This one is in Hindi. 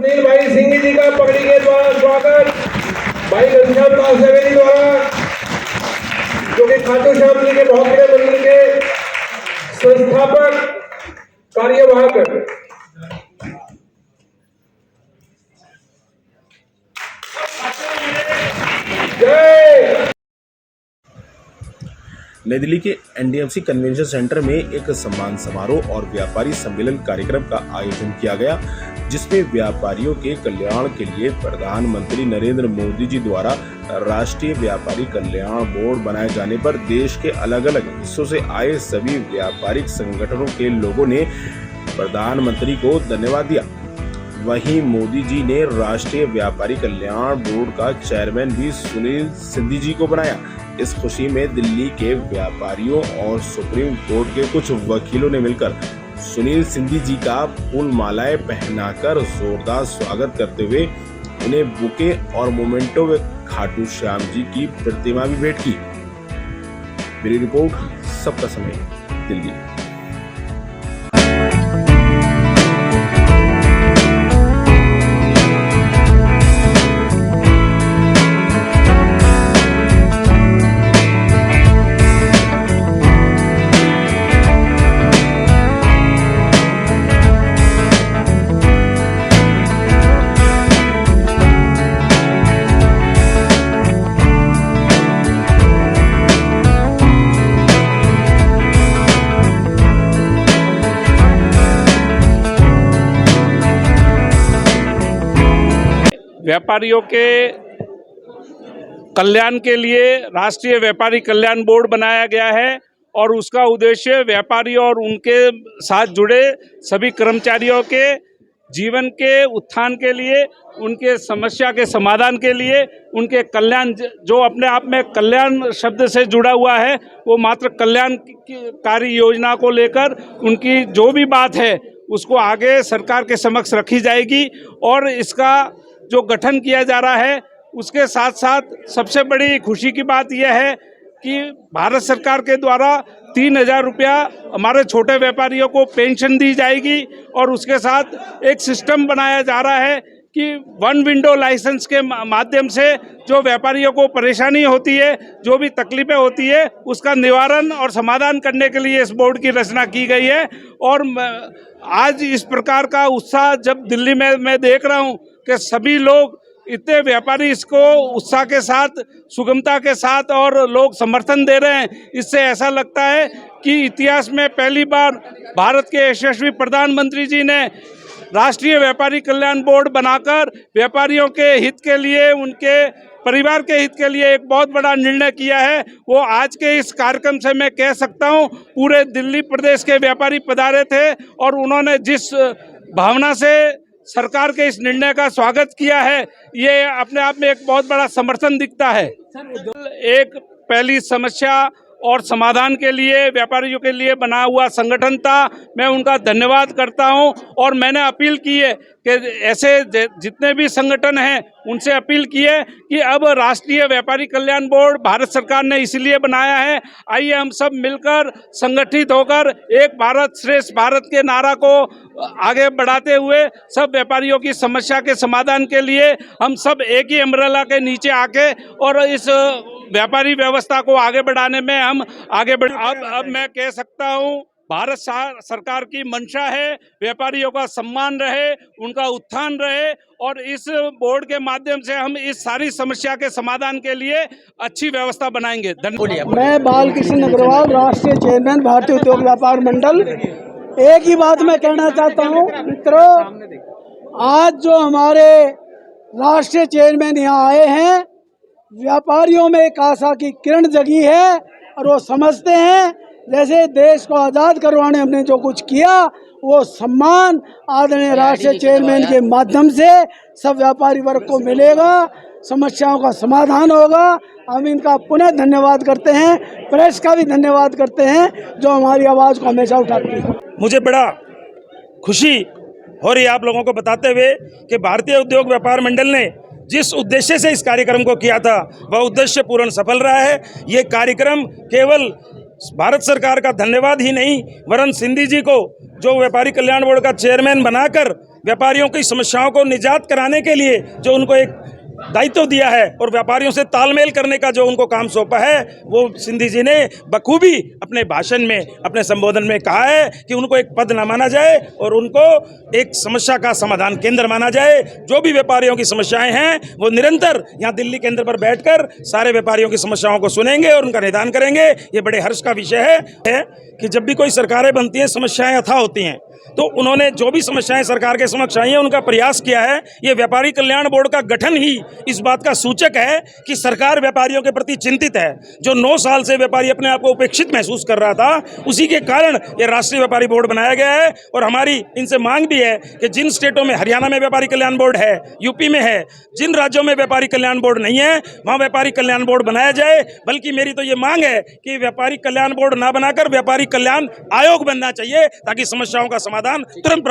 सुनील भाई सिंह जी का पगड़ी के द्वारा स्वागत भाई घनश्याम दास जवेरी द्वारा, जो कि खाटू श्याम जी के बहुत बड़े मंदिर के संस्थापक कार्यवाहक। नई दिल्ली के एनडीएमसी कन्वेंशन सेंटर में एक सम्मान समारोह और व्यापारी सम्मेलन कार्यक्रम का आयोजन किया गया, जिसमें व्यापारियों के कल्याण के लिए प्रधानमंत्री नरेंद्र मोदी जी द्वारा राष्ट्रीय व्यापारी कल्याण बोर्ड बनाए जाने पर देश के अलग अलग हिस्सों से आए सभी व्यापारिक संगठनों के लोगों ने प्रधानमंत्री को धन्यवाद दिया। वहीं मोदी जी ने राष्ट्रीय व्यापारी कल्याण बोर्ड का चेयरमैन भी सुनील सिंधी जी को बनाया। इस खुशी में दिल्ली के व्यापारियों और सुप्रीम कोर्ट के कुछ वकीलों ने मिलकर सुनील सिंधी जी का फूल मालाएं पहनाकर जोरदार स्वागत करते हुए उन्हें बुके और मोमेंटो व खाटू श्याम जी की प्रतिमा भी भेंट की। मेरी रिपोर्ट, सबका समय, दिल्ली। व्यापारियों के कल्याण के लिए राष्ट्रीय व्यापारी कल्याण बोर्ड बनाया गया है और उसका उद्देश्य व्यापारियों और उनके साथ जुड़े सभी कर्मचारियों के जीवन के उत्थान के लिए, उनके समस्या के समाधान के लिए, उनके कल्याण, जो अपने आप में कल्याण शब्द से जुड़ा हुआ है, वो मात्र कल्याणकारी योजना को लेकर उनकी जो भी बात है उसको आगे सरकार के समक्ष रखी जाएगी। और इसका जो गठन किया जा रहा है उसके साथ साथ सबसे बड़ी खुशी की बात यह है कि भारत सरकार के द्वारा 3,000 रुपया हमारे छोटे व्यापारियों को पेंशन दी जाएगी। और उसके साथ एक सिस्टम बनाया जा रहा है कि वन विंडो लाइसेंस के माध्यम से जो व्यापारियों को परेशानी होती है, जो भी तकलीफें होती है, उसका निवारण और समाधान करने के लिए इस बोर्ड की रचना की गई है। और आज इस प्रकार का उत्साह जब दिल्ली में मैं देख रहा हूँ कि सभी लोग इतने व्यापारी इसको उत्साह के साथ, सुगमता के साथ और लोग समर्थन दे रहे हैं, इससे ऐसा लगता है कि इतिहास में पहली बार भारत के यशस्वी प्रधानमंत्री जी ने राष्ट्रीय व्यापारी कल्याण बोर्ड बनाकर व्यापारियों के हित के लिए, उनके परिवार के हित के लिए एक बहुत बड़ा निर्णय किया है। वो आज के इस कार्यक्रम से मैं कह सकता हूँ पूरे दिल्ली प्रदेश के व्यापारी पधारे थे और उन्होंने जिस भावना से सरकार के इस निर्णय का स्वागत किया है, ये अपने आप में एक बहुत बड़ा समर्थन दिखता है। एक पहली समस्या और समाधान के लिए व्यापारियों के लिए बना हुआ संगठन था, मैं उनका धन्यवाद करता हूं। और मैंने अपील की है कि ऐसे जितने भी संगठन हैं उनसे अपील की है कि अब राष्ट्रीय व्यापारी कल्याण बोर्ड भारत सरकार ने इसलिए बनाया है, आइए हम सब मिलकर संगठित होकर एक भारत श्रेष्ठ भारत के नारा को आगे बढ़ाते हुए सब व्यापारियों की समस्या के समाधान के लिए हम सब एक ही अम्ब्रेला के नीचे आके और इस व्यापारी व्यवस्था को आगे बढ़ाने में हम आगे बढ़। अब मैं कह सकता हूँ भारत सरकार की मंशा है व्यापारियों का सम्मान रहे, उनका उत्थान रहे और इस बोर्ड के माध्यम से हम इस सारी समस्या के समाधान के लिए अच्छी व्यवस्था बनाएंगे। धन्यवाद। मैं बालकृष्ण अग्रवाल, राष्ट्रीय चेयरमैन भारतीय उद्योग व्यापार मंडल। एक ही बात मैं कहना चाहता हूँ मित्रों, आज जो हमारे राष्ट्रीय चेयरमैन यहाँ आए हैं, व्यापारियों में एक आशा की किरण जगी है और वो समझते हैं जैसे देश को आज़ाद करवाने हमने जो कुछ किया वो सम्मान आदरणीय राष्ट्रीय चेयरमैन के माध्यम से सब व्यापारी वर्ग को मिलेगा, समस्याओं का समाधान होगा। हम इनका पुनः धन्यवाद करते हैं, प्रेस का भी धन्यवाद करते हैं जो हमारी आवाज़ को हमेशा उठाती है। मुझे बड़ा खुशी हो रही है आप लोगों को बताते हुए कि भारतीय उद्योग व्यापार मंडल ने जिस उद्देश्य से इस कार्यक्रम को किया था वह उद्देश्य पूर्ण सफल रहा है। ये कार्यक्रम केवल भारत सरकार का धन्यवाद ही नहीं वरन सिंधी जी को जो व्यापारी कल्याण बोर्ड का चेयरमैन बनाकर व्यापारियों की समस्याओं को निजात कराने के लिए जो उनको एक दायित्व दिया है और व्यापारियों से तालमेल करने का जो उनको काम सौंपा है, वो सिंधी जी ने बखूबी अपने भाषण में, अपने संबोधन में कहा है कि उनको एक पद न माना जाए और उनको एक समस्या का समाधान केंद्र माना जाए। जो भी व्यापारियों की समस्याएं हैं वो निरंतर यहाँ दिल्ली केंद्र पर बैठकर सारे व्यापारियों की समस्याओं को सुनेंगे और उनका निदान करेंगे। ये बड़े हर्ष का विषय है कि जब भी कोई सरकारें बनती हैं समस्याएं अथाह होती हैं, तो उन्होंने जो भी समस्याएं सरकार के समक्ष आई हैं उनका प्रयास किया है। ये व्यापारी कल्याण बोर्ड का गठन ही इस बात का सूचक है कि सरकार व्यापारियों के प्रति चिंतित है। जो 9 साल से व्यापारी अपने आप को उपेक्षित महसूस कर रहा था, उसी के कारण ये राष्ट्रीय व्यापारी बोर्ड बनाया गया है। और हमारी इनसे मांग भी है कि जिन स्टेटों में, हरियाणा में व्यापारी कल्याण बोर्ड है, यूपी में है, जिन राज्यों में व्यापारी कल्याण बोर्ड नहीं है वहाँ व्यापारी कल्याण बोर्ड बनाया जाए। बल्कि मेरी तो ये मांग है कि व्यापारी कल्याण बोर्ड ना बनाकर व्यापारी कल्याण आयोग बनना चाहिए ताकि समस्याओं का समाधान तुरंत